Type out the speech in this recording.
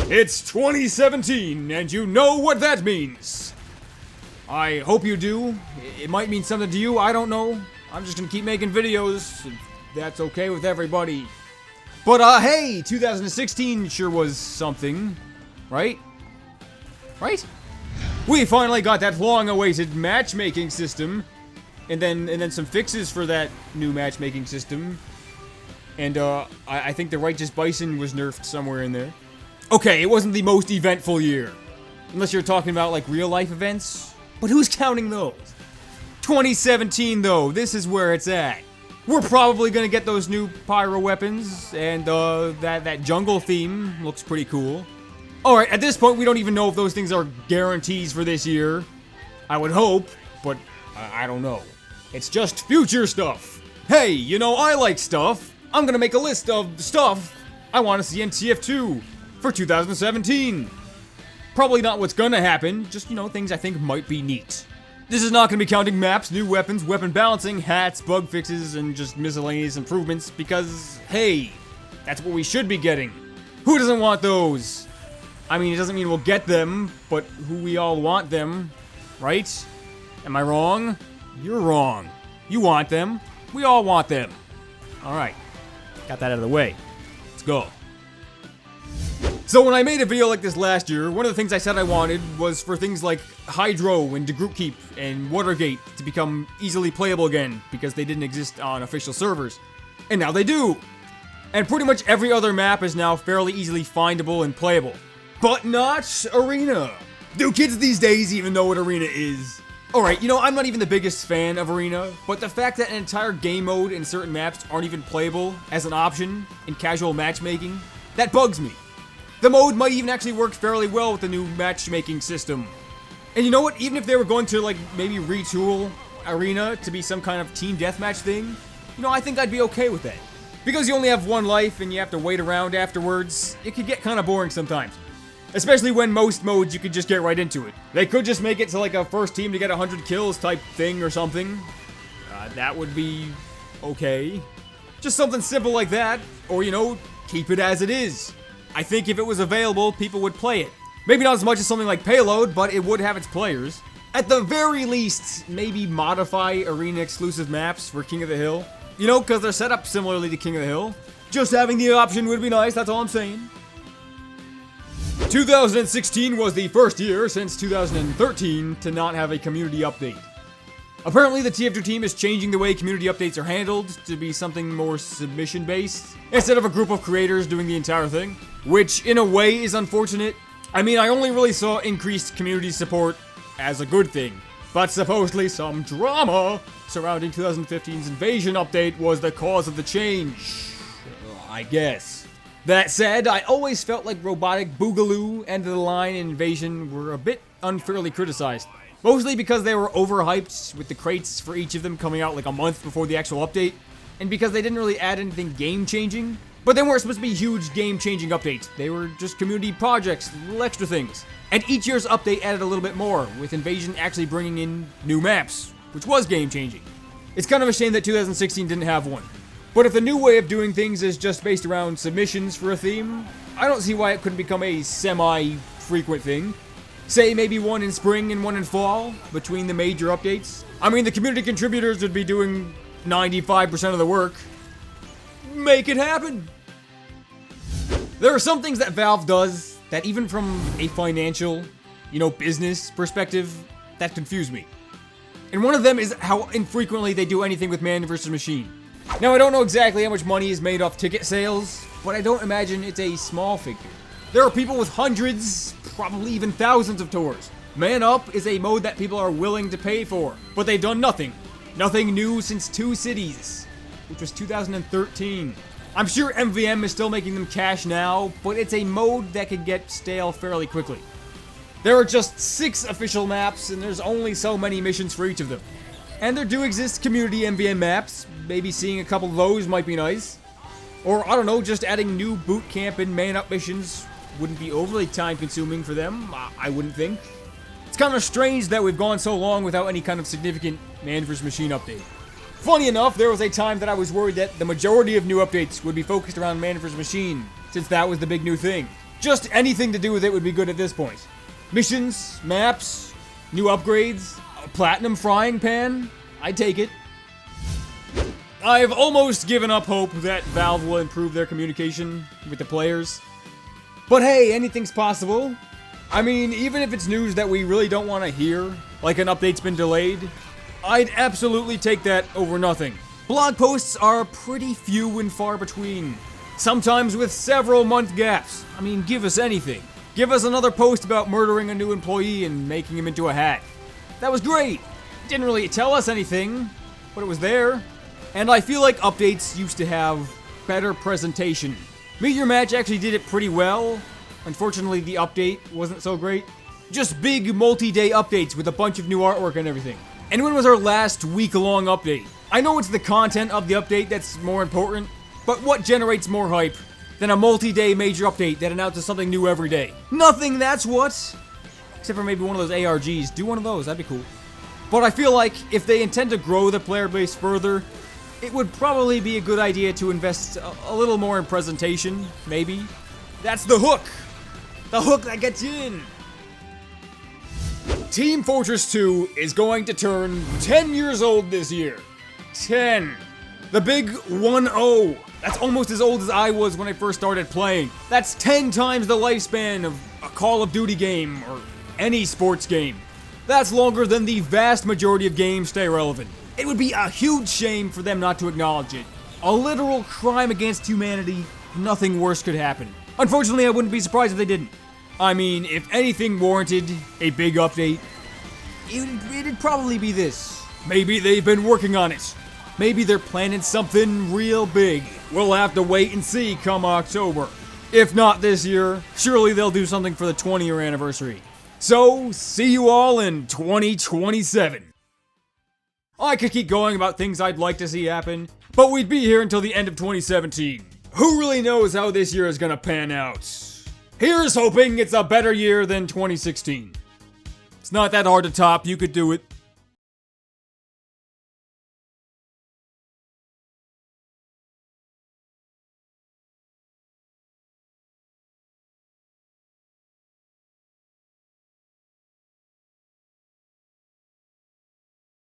It's 2017, and you know what that means. I hope you do. It might mean something to you, I don't know. I'm just gonna keep making videos, if that's okay with everybody. But, hey, 2016 sure was something, right? Right? We finally got that long-awaited matchmaking system, and then some fixes for that new matchmaking system. And, I think the Righteous Bison was nerfed somewhere in there. Okay, it wasn't the most eventful year. Unless you're talking about, like, real-life events. But who's counting those? 2017, though, this is where it's at. We're probably gonna get those new pyro weapons, and, that jungle theme looks pretty cool. Alright, at this point, we don't even know if those things are guarantees for this year. I would hope, but I don't know. It's just future stuff. Hey, you know, I like stuff. I'm gonna make a list of stuff I want to see in TF2 for 2017. Probably not what's gonna happen, just, you know, things I think might be neat. This is not gonna be counting maps, new weapons, weapon balancing, hats, bug fixes, and just miscellaneous improvements, because, hey, that's what we should be getting. Who doesn't want those? I mean, it doesn't mean we'll get them, but who we all want them, right? Am I wrong? You're wrong. You want them. We all want them. Alright. Got that out of the way. Let's go. So when I made a video like this last year, one of the things I said I wanted was for things like Hydro and Group Keep and Watergate to become easily playable again, because they didn't exist on official servers. And now they do! And pretty much every other map is now fairly easily findable and playable. But not Arena! Do kids these days even know what Arena is? Alright, you know, I'm not even the biggest fan of Arena, but the fact that an entire game mode in certain maps aren't even playable as an option in casual matchmaking, that bugs me. The mode might even actually work fairly well with the new matchmaking system. And you know what? Even if they were going to, like, maybe retool Arena to be some kind of team deathmatch thing, you know, I think I'd be okay with that. Because you only have one life and you have to wait around afterwards, it could get kind of boring sometimes. Especially when most modes you could just get right into it. They could just make it to, like, a first team to get 100 kills type thing or something. That would be okay. Just something simple like that, or, you know, keep it as it is. I think if it was available, people would play it. Maybe not as much as something like Payload, but it would have its players. At the very least, maybe modify Arena exclusive maps for King of the Hill. You know, because they're set up similarly to King of the Hill. Just having the option would be nice, that's all I'm saying. 2016 was the first year since 2013 to not have a community update. Apparently, the TF2 team is changing the way community updates are handled to be something more submission-based, instead of a group of creators doing the entire thing, which in a way is unfortunate. I mean, I only really saw increased community support as a good thing, but supposedly some drama surrounding 2015's Invasion update was the cause of the change, I guess. That said, I always felt like Robotic Boogaloo and the line in Invasion were a bit unfairly criticized. Mostly because they were overhyped, with the crates for each of them coming out like a month before the actual update, and because they didn't really add anything game-changing. But they weren't supposed to be huge game-changing updates. They were just community projects, little extra things. And each year's update added a little bit more, with Invasion actually bringing in new maps, which was game-changing. It's kind of a shame that 2016 didn't have one. But if the new way of doing things is just based around submissions for a theme, I don't see why it couldn't become a semi-frequent thing. Say maybe one in spring and one in fall, between the major updates. I mean, the community contributors would be doing 95% of the work. Make it happen! There are some things that Valve does that even from a financial, you know, business perspective, that confuse me. And one of them is how infrequently they do anything with man versus machine. Now, I don't know exactly how much money is made off ticket sales, but I don't imagine it's a small figure. There are people with hundreds, probably even thousands of tours. Man Up is a mode that people are willing to pay for, but they've done nothing. Nothing new since 2 Cities, which was 2013. I'm sure MVM is still making them cash now, but it's a mode that could get stale fairly quickly. There are just 6 official maps, and there's only so many missions for each of them. And there do exist community MVM maps. Maybe seeing a couple of those might be nice. Or, I don't know, just adding new boot camp and man-up missions wouldn't be overly time-consuming for them, I wouldn't think. It's kind of strange that we've gone so long without any kind of significant man vs. machine update. Funny enough, there was a time that I was worried that the majority of new updates would be focused around man vs. machine, since that was the big new thing. Just anything to do with it would be good at this point. Missions, maps, new upgrades, a platinum frying pan. I'd take it. I've almost given up hope that Valve will improve their communication with the players. But hey, anything's possible. I mean, even if it's news that we really don't want to hear, like an update's been delayed, I'd absolutely take that over nothing. Blog posts are pretty few and far between, sometimes with several month gaps. I mean, give us anything. Give us another post about murdering a new employee and making him into a hat. That was great. It didn't really tell us anything, but it was there. And I feel like updates used to have better presentation. Meet Your Match actually did it pretty well. Unfortunately, the update wasn't so great. Just big multi-day updates with a bunch of new artwork and everything. And when was our last week-long update? I know it's the content of the update that's more important, but what generates more hype than a multi-day major update that announces something new every day? Nothing, that's what. Except for maybe one of those ARGs. Do one of those, that'd be cool. But I feel like if they intend to grow the player base further, it would probably be a good idea to invest a little more in presentation, maybe. That's the hook! The hook that gets you in! Team Fortress 2 is going to turn 10 years old this year. 10. The big 1-0. That's almost as old as I was when I first started playing. That's 10 times the lifespan of a Call of Duty game or any sports game. That's longer than the vast majority of games stay relevant. It would be a huge shame for them not to acknowledge it. A literal crime against humanity. Nothing worse could happen. Unfortunately, I wouldn't be surprised if they didn't. I mean, if anything warranted a big update, it'd probably be this. Maybe they've been working on it. Maybe they're planning something real big. We'll have to wait and see come October. If not this year, surely they'll do something for the 20-year anniversary. So, see you all in 2027. I could keep going about things I'd like to see happen, but we'd be here until the end of 2017. Who really knows how this year is gonna pan out? Here's hoping it's a better year than 2016. It's not that hard to top, you could do it.